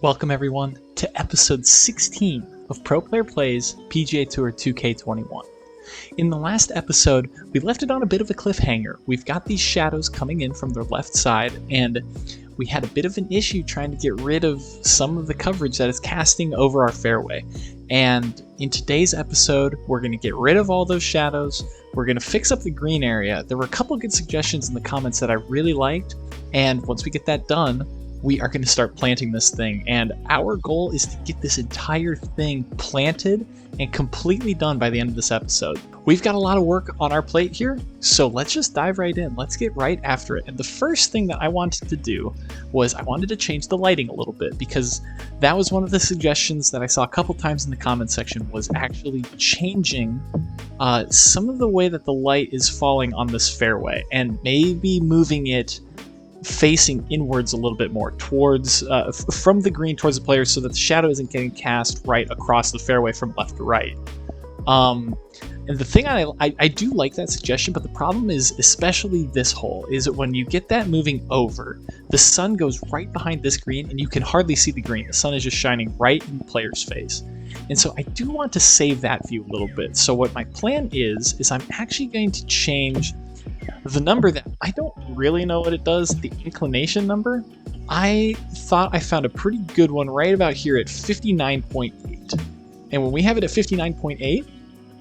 Welcome everyone to episode 16 of Pro Player Plays PGA Tour 2K21. In the last episode, we left it on a bit of a cliffhanger. We've got these shadows coming in from the left side, and we had a bit of an issue trying to get rid of some of the coverage that is casting over our fairway. And in today's episode, we're going to get rid of all those shadows. We're going to fix up the green area. There were a couple good suggestions in the comments that I really liked, and once we get that done, we are going to start planting this thing, and our goal is to get this entire thing planted and completely done by the end of this episode. We've got a lot of work on our plate here, so let's just dive right in. Let's get right after it. And the first thing that I wanted to do was I wanted to change the lighting a little bit, because that was one of the suggestions that I saw a couple times in the comment section, was actually changing some of the way that the light is falling on this fairway and maybe moving it facing inwards a little bit more towards from the green towards the player, so that the shadow isn't getting cast right across the fairway from left to right. And the thing I do like that suggestion, but the problem is, especially this hole, is that when you get that moving over, the sun goes right behind this green and you can hardly see the green. The sun is just shining right in the player's face. And so I do want to save that view a little bit. So what my plan is I'm actually going to change the number that I don't really know what it does, the inclination number. I thought I found a pretty good one right about here at 59.8. And when we have it at 59.8,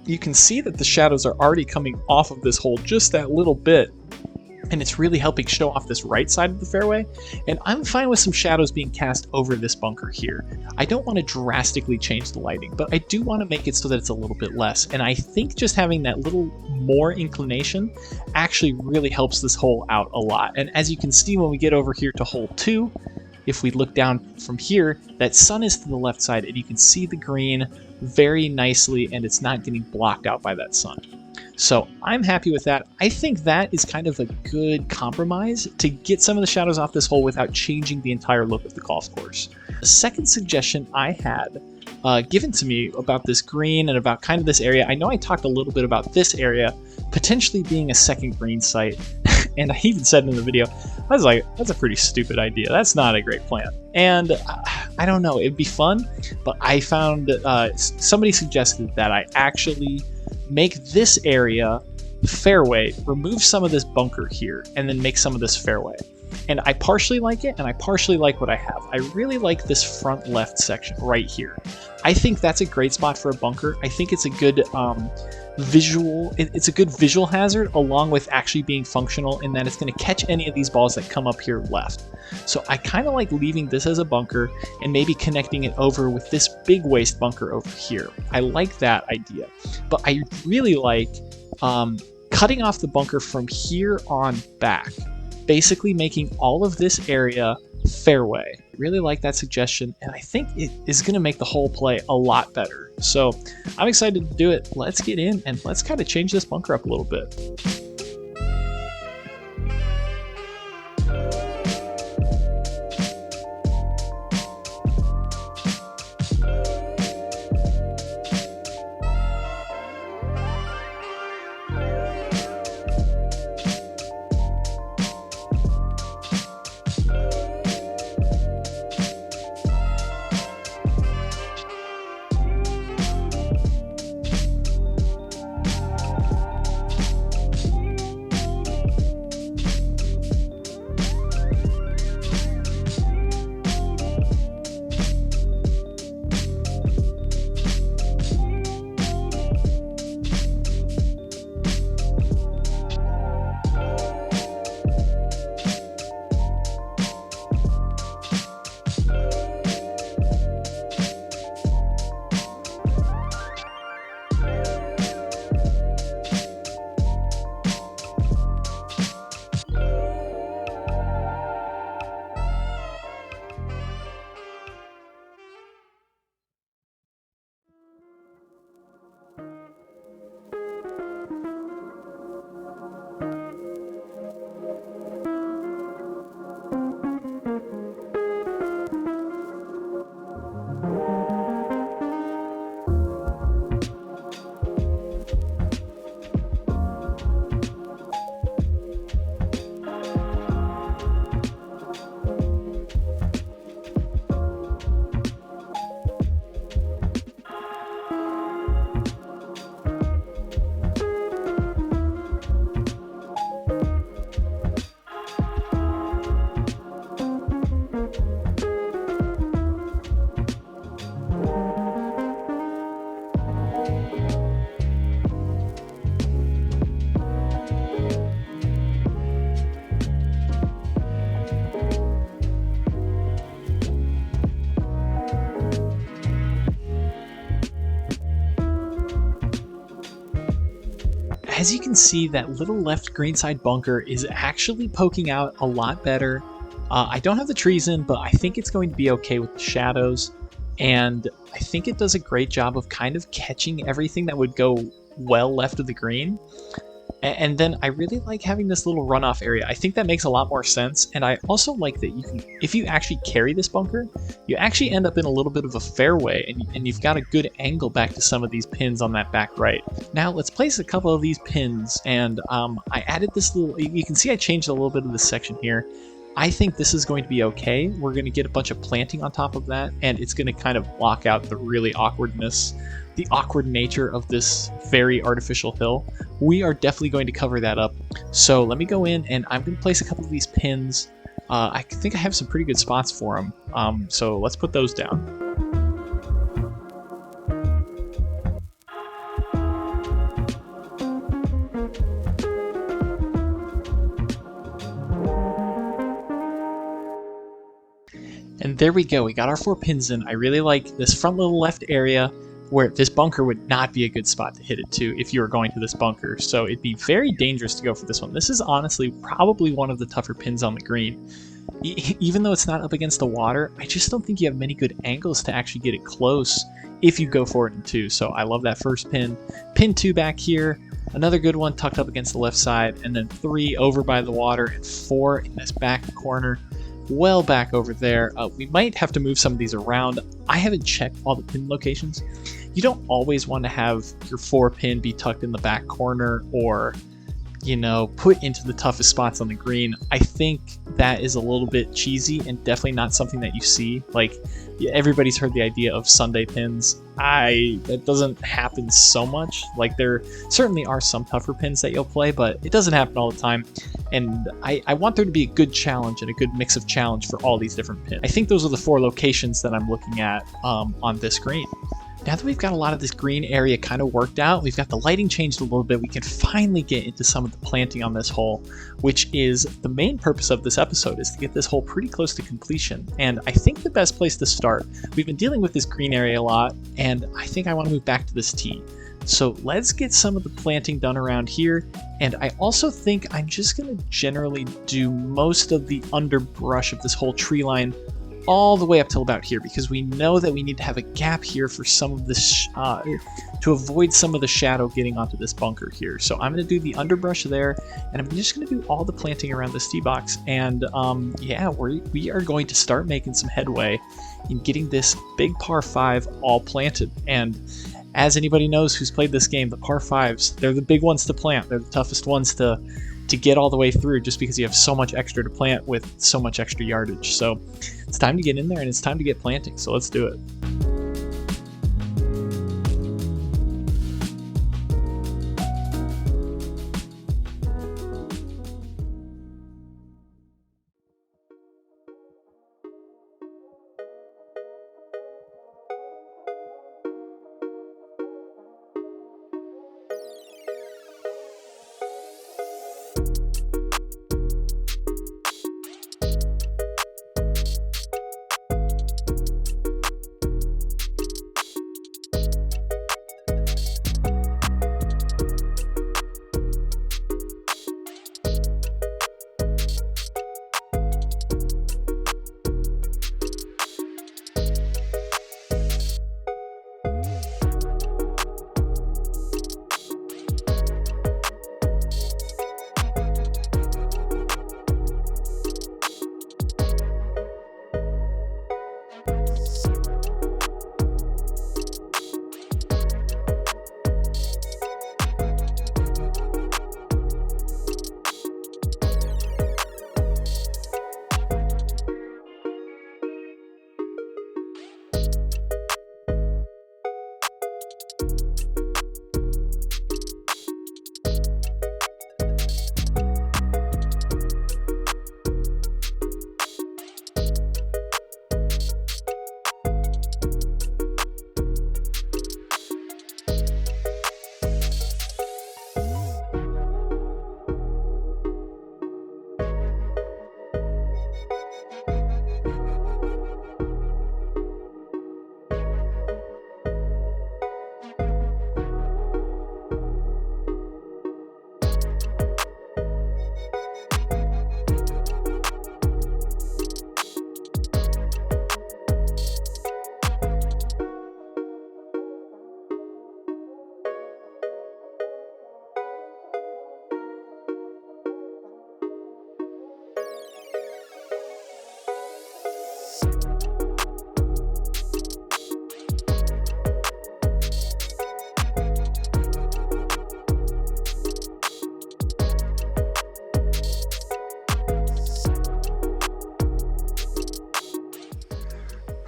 you can see that the shadows are already coming off of this hole just that little bit. And it's really helping show off this right side of the fairway. And I'm fine with some shadows being cast over this bunker here. I don't want to drastically change the lighting, but I do want to make it so that it's a little bit less. And I think just having that little more inclination actually really helps this hole out a lot. And as you can see, when we get over here to hole 2, if we look down from here, that sun is to the left side and you can see the green very nicely, and it's not getting blocked out by that sun. So I'm happy with that. I think that is kind of a good compromise to get some of the shadows off this hole without changing the entire look of the golf course. The second suggestion I had given to me about this green and about kind of this area, I know I talked a little bit about this area potentially being a second green site, and I even said in the video, I was like, that's a pretty stupid idea. That's not a great plan. And I don't know, it'd be fun, but I found somebody suggested that I actually make this area fairway, remove some of this bunker here, and then make some of this fairway. And I partially like it, and I partially like what I have. I really like this front left section right here. I think that's a great spot for a bunker. I think it's a good it's a good visual hazard, along with actually being functional in that it's going to catch any of these balls that come up here left. So I kind of like leaving this as a bunker and maybe connecting it over with this big waist bunker over here. I like that idea, but I really like cutting off the bunker from here on back, basically making all of this area fairway. I really like that suggestion, and I think it is going to make the whole play a lot better. So I'm excited to do it. Let's get in and let's kind of change this bunker up a little bit. as you can see, that little left greenside bunker is actually poking out a lot better. I don't have the trees in, but I think it's going to be okay with the shadows. And I think it does a great job of kind of catching everything that would go well left of the green. And then I really like having this little runoff area. I think that makes a lot more sense. And I also like that you can, if you actually carry this bunker, you actually end up in a little bit of a fairway, and you've got a good angle back to some of these pins on that back right. Now let's place a couple of these pins, and I added this little, you can see I changed a little bit of this section here. I think this is going to be okay. We're going to get a bunch of planting on top of that, and it's going to kind of block out the really awkwardness, the awkward nature of this very artificial hill. We are definitely going to cover that up. So let me go in, and I'm going to place a couple of these pins. I think I have some pretty good spots for them. So let's put those down. And there we go, we got our 4 pins in. I really like this front little left area where this bunker would not be a good spot to hit it to if you were going to this bunker. So it'd be very dangerous to go for this one. This is honestly probably one of the tougher pins on the green. Even though it's not up against the water, I just don't think you have many good angles to actually get it close if you go for it in 2. So I love that first pin. Pin 2 back here, another good one tucked up against the left side, and then 3 over by the water, and 4 in this back corner. Well back over there. We might have to move some of these around. I haven't checked all the pin locations. You don't always want to have your 4 pin be tucked in the back corner or, you know, put into the toughest spots on the green. I think that is a little bit cheesy and definitely not something that you see. Like, everybody's heard the idea of Sunday pins. That doesn't happen so much. Like, there certainly are some tougher pins that you'll play, but it doesn't happen all the time. And I want there to be a good challenge and a good mix of challenge for all these different pins. I think those are the 4 locations that I'm looking at on this green. Now that we've got a lot of this green area kind of worked out, we've got the lighting changed a little bit, we can finally get into some of the planting on this hole, which is the main purpose of this episode, is to get this hole pretty close to completion. And I think the best place to start, we've been dealing with this green area a lot, and I think I want to move back to this tee. So let's get some of the planting done around here, and I also think I'm just going to generally do most of the underbrush of this whole tree line all the way up till about here, because we know that we need to have a gap here for some of this to avoid some of the shadow getting onto this bunker here. So I'm going to do the underbrush there, and I'm just going to do all the planting around this tee box. And yeah, we are going to start making some headway in getting this big par 5 all planted. And as anybody knows who's played this game, the par 5s, they're the big ones to plant. They're the toughest ones to get all the way through, just because you have so much extra to plant with so much extra yardage. So it's time to get in there, and it's time to get planting. So let's do it.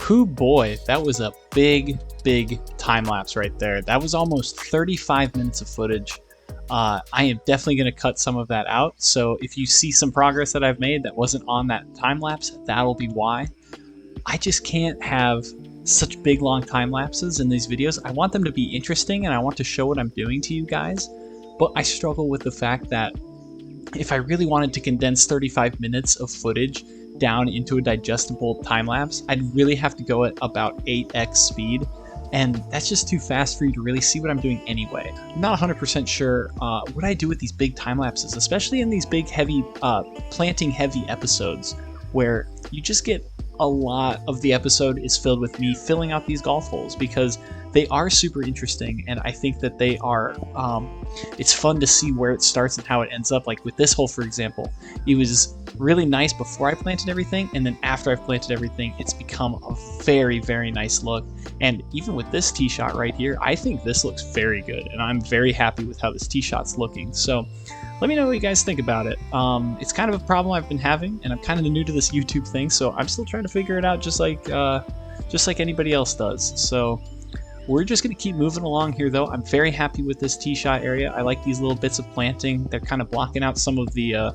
Hoo boy, that was a big time lapse right there. That was almost 35 minutes of footage. I am definitely going to cut some of that out, so if you see some progress that I've made that wasn't on that time lapse, that'll be why. I just can't have such big long time lapses in these videos. I want them to be interesting and I want to show what I'm doing to you guys, but I struggle with the fact that if I really wanted to condense 35 minutes of footage down into a digestible time lapse, I'd really have to go at about 8x speed, and that's just too fast for you to really see what I'm doing anyway. I'm not 100% sure what I do with these big time lapses, especially in these big heavy planting heavy episodes where you just get a lot of the episode is filled with me filling out these golf holes, because they are super interesting, and I think that they are it's fun to see where it starts and how it ends up. Like with this hole, for example, it was really nice before I planted everything, and then after I've planted everything, it's become a very nice look. And even with this tee shot right here, I think this looks very good, and I'm very happy with how this tee shot's looking. So let me know what you guys think about it. It's kind of a problem I've been having, and I'm kind of new to this YouTube thing, so I'm still trying to figure it out just like anybody else does. So we're just going to keep moving along here, though. I'm very happy with this tee shot area. I like these little bits of planting. They're kind of blocking out some of the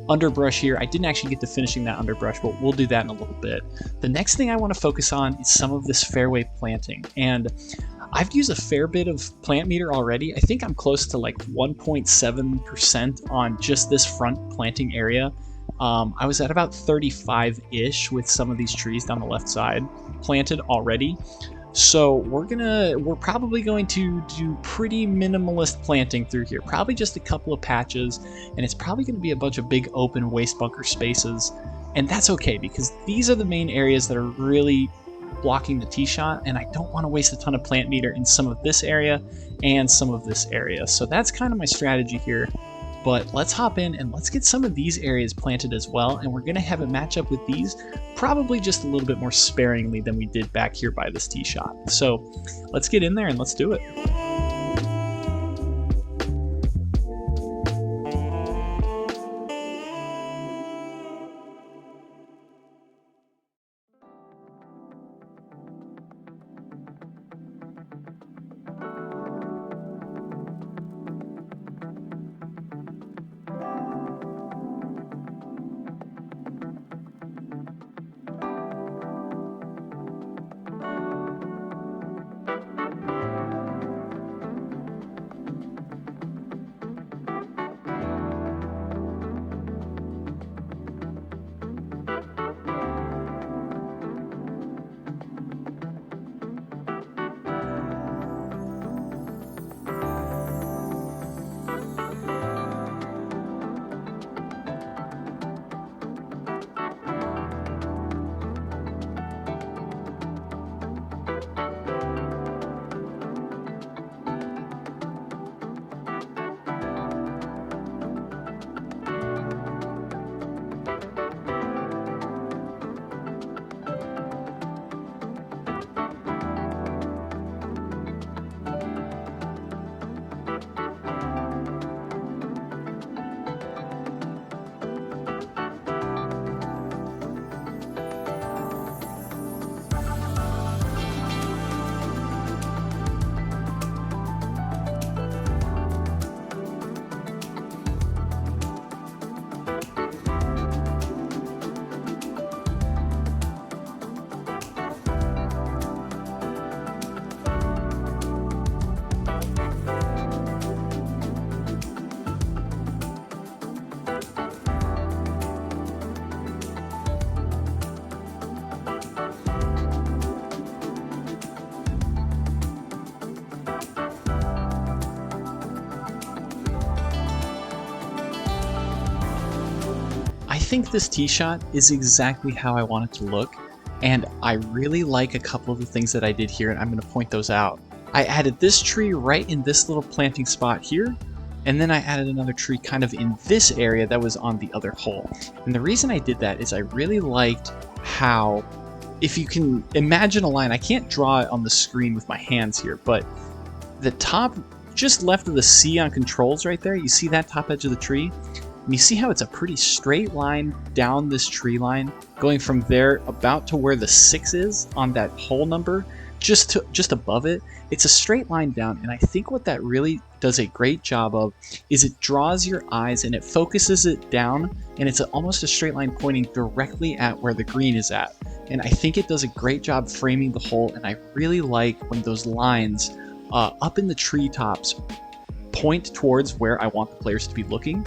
underbrush here. I didn't actually get to finishing that underbrush, but we'll do that in a little bit. The next thing I want to focus on is some of this fairway planting, and I've used a fair bit of plant meter already. I think I'm close to like 1.7% on just this front planting area. I was at about 35-ish with some of these trees down the left side planted already. So we're probably going to do pretty minimalist planting through here. Probably just a couple of patches, and it's probably going to be a bunch of big open waste bunker spaces. And that's okay, because these are the main areas that are really blocking the tee shot, and I don't want to waste a ton of plant meter in some of this area and some of this area. So that's kind of my strategy here. But let's hop in and let's get some of these areas planted as well, and we're going to have it match up with these probably just a little bit more sparingly than we did back here by this tee shot. So let's get in there and let's do it. I think this tee shot is exactly how I want it to look, and I really like a couple of the things that I did here, and I'm going to point those out. I added this tree right in this little planting spot here, and then I added another tree kind of in this area that was on the other hole. And the reason I did that is I really liked how, if you can imagine a line, I can't draw it on the screen with my hands here, but the top just left of the C on controls right there, you see that top edge of the tree? And you see how it's a pretty straight line down this tree line, going from there about to where the 6 is on that hole number, just above it. It's a straight line down, and I think what that really does a great job of is it draws your eyes and it focuses it down, and it's almost a straight line pointing directly at where the green is at. And I think it does a great job framing the hole, and I really like when those lines up in the treetops point towards where I want the players to be looking.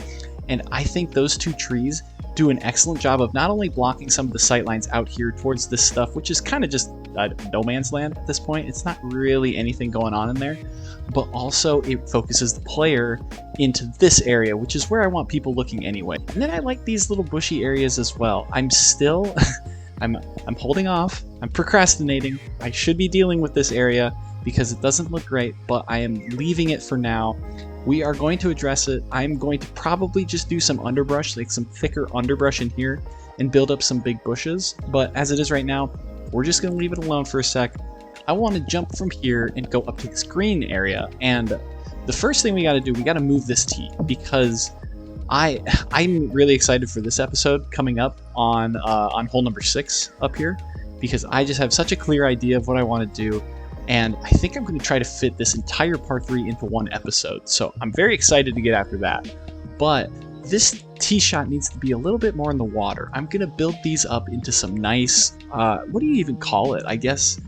And I think those 2 trees do an excellent job of not only blocking some of the sight lines out here towards this stuff, which is kind of just no man's land at this point. It's not really anything going on in there, but also it focuses the player into this area, which is where I want people looking anyway. And then I like these little bushy areas as well. I'm still, I'm holding off. I'm procrastinating. I should be dealing with this area because it doesn't look great, but I am leaving it for now. We are going to address it. I'm going to probably just do some underbrush, like some thicker underbrush in here, and build up some big bushes. But as it is right now, we're just going to leave it alone for a sec. I want to jump from here and go up to this green area. And the first thing we got to do, we got to move this tee, because I'm really excited for this episode coming up on hole number 6 up here, because I just have such a clear idea of what I want to do. And I think I'm going to try to fit this entire part 3 into one episode. So I'm very excited to get after that. But this tee shot needs to be a little bit more in the water. I'm going to build these up into some nice, what do you even call it? I guess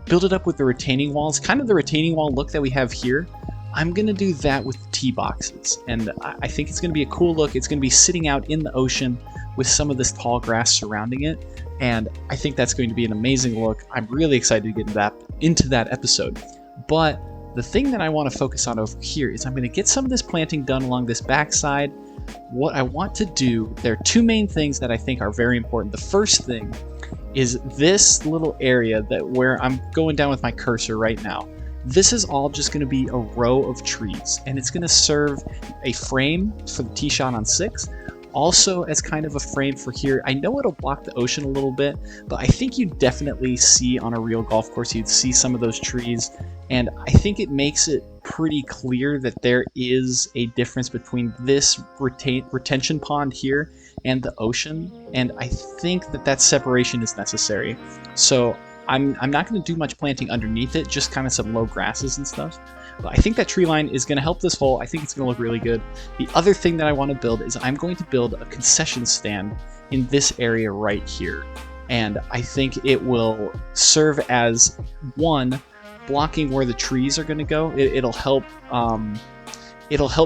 build it up with the retaining walls, kind of the retaining wall look that we have here. I'm going to do that with the tee boxes. And I think it's going to be a cool look. It's going to be sitting out in the ocean with some of this tall grass surrounding it. And I think that's going to be an amazing look. I'm really excited to get into that episode. But the thing that I want to focus on over here is I'm going to get some of this planting done along this backside. What I want to do, there are 2 main things that I think are very important. The first thing is this little area where I'm going down with my cursor right now. This is all just going to be a row of trees, and it's going to serve a frame for the tee shot on 6. Also as kind of a frame for here. I know it'll block the ocean a little bit, but I think you definitely see on a real golf course, you'd see some of those trees, and I think it makes it pretty clear that there is a difference between this retention pond here and the ocean, and I think that separation is necessary. So I'm not going to do much planting underneath it, just kind of some low grasses and stuff. But I think that tree line is going to help this hole. I think it's going to look really good. The other thing that I want to build is I'm going to build a concession stand in this area right here. And I think it will serve as, one, blocking where the trees are going to go. It'll help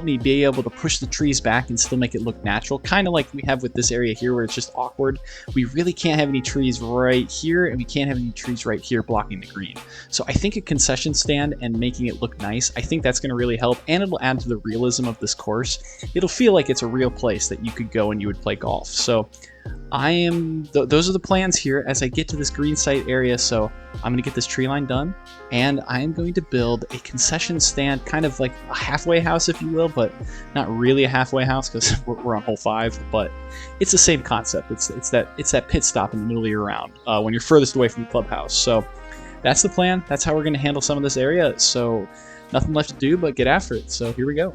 me be able to push the trees back and still make it look natural, kind of like we have with this area here where it's just awkward. We really can't have any trees right here, and we can't have any trees right here blocking the green. So I think a concession stand and making it look nice, I think that's going to really help, and it'll add to the realism of this course. It'll feel like it's a real place that you could go and you would play golf. So those are the plans here as I get to this green site area. So I'm going to get this tree line done, and I'm going to build a concession stand, kind of like a halfway house, if you will, but not really a halfway house because we're on hole 5, but it's the same concept. It's that pit stop in the middle of your round when you're furthest away from the clubhouse. So that's the plan. That's how we're going to handle some of this area. So nothing left to do but get after it. So here we go.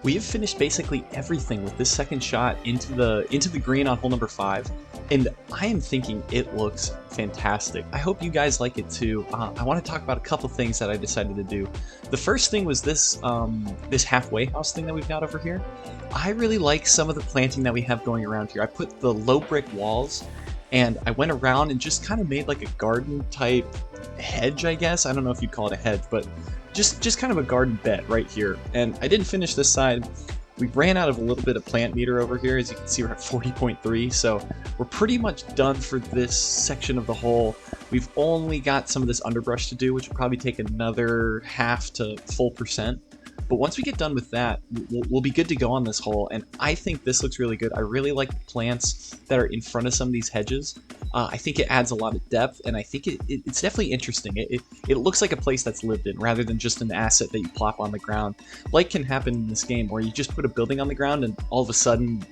We have finished basically everything with this second shot into the green on hole number 5, and I am thinking it looks fantastic. I hope you guys like it too. I want to talk about a couple things that I decided to do. The first thing was this this halfway house thing that we've got over here. I really like some of the planting that we have going around here. I put the low brick walls, and I went around and just kind of made like a garden type hedge, I guess. I don't know if you'd call it a hedge, but just kind of a garden bed right here. And I didn't finish this side. We ran out of a little bit of plant meter over here. As you can see, we're at 40.3, so we're pretty much done for this section of the hole. We've only got some of this underbrush to do, which will probably take another half to full percent. But once we get done with that, we'll be good to go on this hole, and I think this looks really good. I really like the plants that are in front of some of these hedges. I think it adds a lot of depth, and I think it's definitely interesting. It looks like a place that's lived in, rather than just an asset that you plop on the ground. Like can happen in this game, where you just put a building on the ground, and all of a sudden,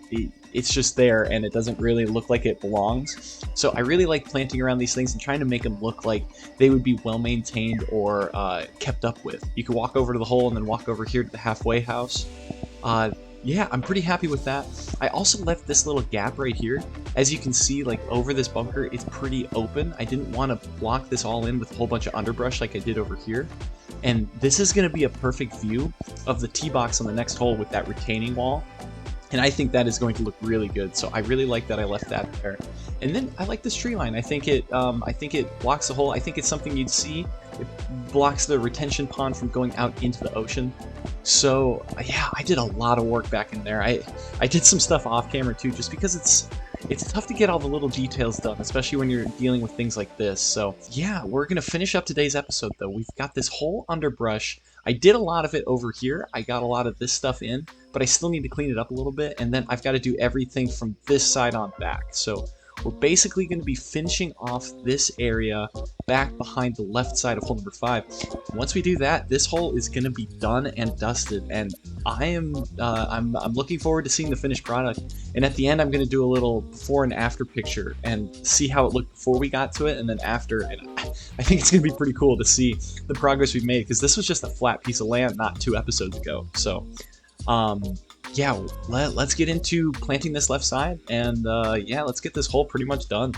it's just there, and it doesn't really look like it belongs. So I really like planting around these things and trying to make them look like they would be well-maintained or kept up with. You can walk over to the hole and then walk over here to the halfway house. Yeah, I'm pretty happy with that. I also left this little gap right here. As you can see, like over this bunker, it's pretty open. I didn't want to block this all in with a whole bunch of underbrush like I did over here. And this is going to be a perfect view of the tee box on the next hole with that retaining wall. And I think that is going to look really good. So I really like that I left that there. And then I like this tree line. I think it blocks the hole. I think it's something you'd see. It blocks the retention pond from going out into the ocean. So yeah, I did a lot of work back in there. I did some stuff off camera too, just because it's tough to get all the little details done, especially when you're dealing with things like this. So yeah, we're gonna finish up today's episode though. We've got this whole underbrush. I did a lot of it over here. I got a lot of this stuff in, but I still need to clean it up a little bit, and then I've got to do everything from this side on back. So we're basically going to be finishing off this area back behind the left side of hole number 5. Once we do that, this hole is going to be done and dusted, and I'm looking forward to seeing the finished product. And at the end, I'm going to do a little before and after picture and see how it looked before we got to it, and then after. And I think it's going to be pretty cool to see the progress we've made, because this was just a flat piece of land not 2 episodes ago. So yeah, let's get into planting this left side, and yeah, let's get this hole pretty much done.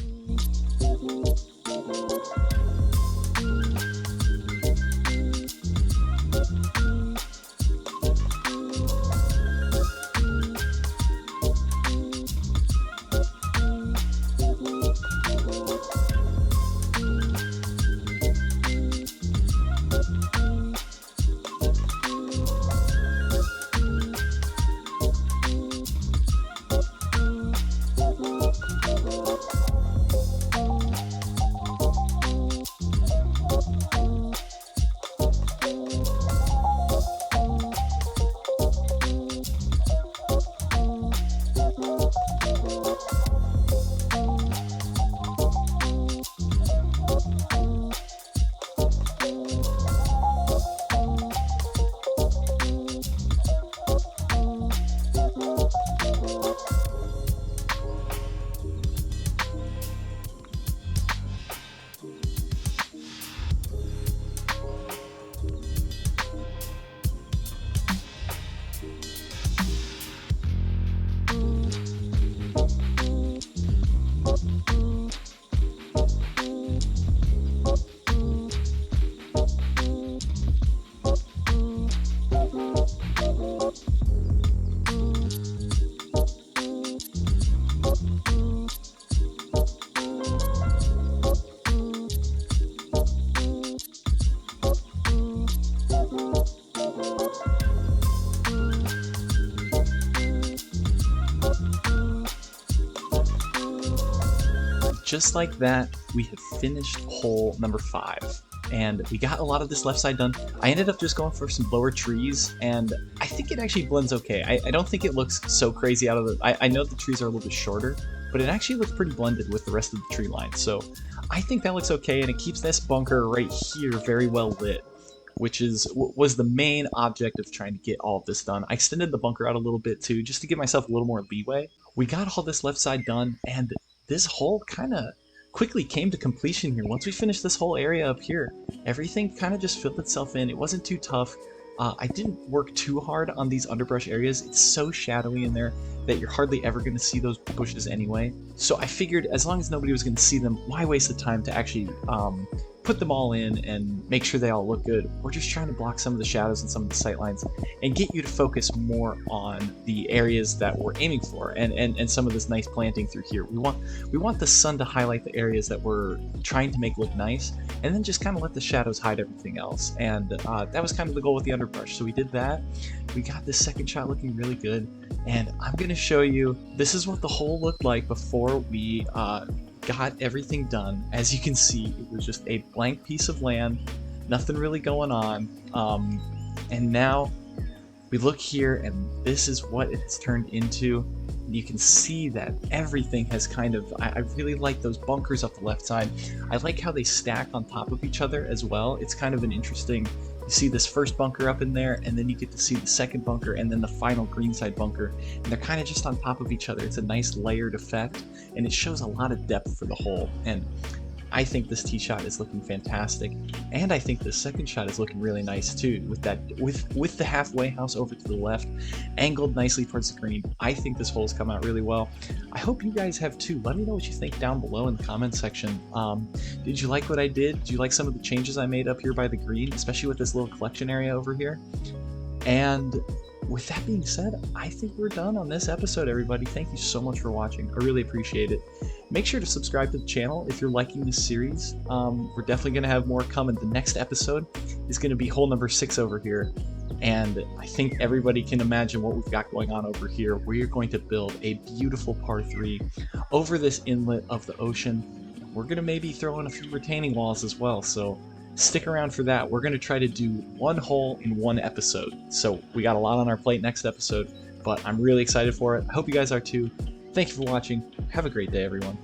Just like that, we have finished hole number 5, and we got a lot of this left side done. I ended up just going for some lower trees, and I think it actually blends okay. I don't think it looks so crazy out of the... I know the trees are a little bit shorter, but it actually looks pretty blended with the rest of the tree line. So I think that looks okay, and it keeps this bunker right here very well lit, which was the main object of trying to get all of this done. I extended the bunker out a little bit too, just to give myself a little more leeway. We got all this left side done, and this hole kind of quickly came to completion here. Once we finished this whole area up here, everything kind of just filled itself in. It wasn't too tough. I didn't work too hard on these underbrush areas. It's so shadowy in there that you're hardly ever going to see those bushes anyway. So I figured as long as nobody was going to see them, why waste the time to actually put them all in and make sure they all look good? We're just trying to block some of the shadows and some of the sight lines and get you to focus more on the areas that we're aiming for and some of this nice planting through here. We want the sun to highlight the areas that we're trying to make look nice, and then just kind of let the shadows hide everything else. And that was kind of the goal with the underbrush. So we did that. We got this second shot looking really good, and I'm going to show you, this is what the hole looked like before we got everything done. As you can see, it was just a blank piece of land, nothing really going on, and now we look here and this is what it has turned into. You can see that everything has kind of, I really like those bunkers up the left side. I like how they stack on top of each other as well. It's kind of an interesting, you see this first bunker up in there, and then you get to see the second bunker, and then the final green side bunker, and they're kind of just on top of each other. It's a nice layered effect, and it shows a lot of depth for the hole. And I think this tee shot is looking fantastic, and I think the second shot is looking really nice too, with that with the halfway house over to the left, angled nicely towards the green. I think this hole's come out really well. I hope you guys have too. Let me know what you think down below in the comment section. Did you like what I did? Do you like some of the changes I made up here by the green, especially with this little collection area over here? And with that being said, I think we're done on this episode, everybody. Thank you so much for watching. I really appreciate it. Make sure to subscribe to the channel if you're liking this series. We're definitely going to have more coming. The next episode is going to be hole number 6 over here. And I think everybody can imagine what we've got going on over here. We're going to build a beautiful par 3 over this inlet of the ocean. We're going to maybe throw in a few retaining walls as well. So stick around for that. We're going to try to do one hole in one episode. So we got a lot on our plate next episode, but I'm really excited for it. I hope you guys are too. Thank you for watching. Have a great day, everyone.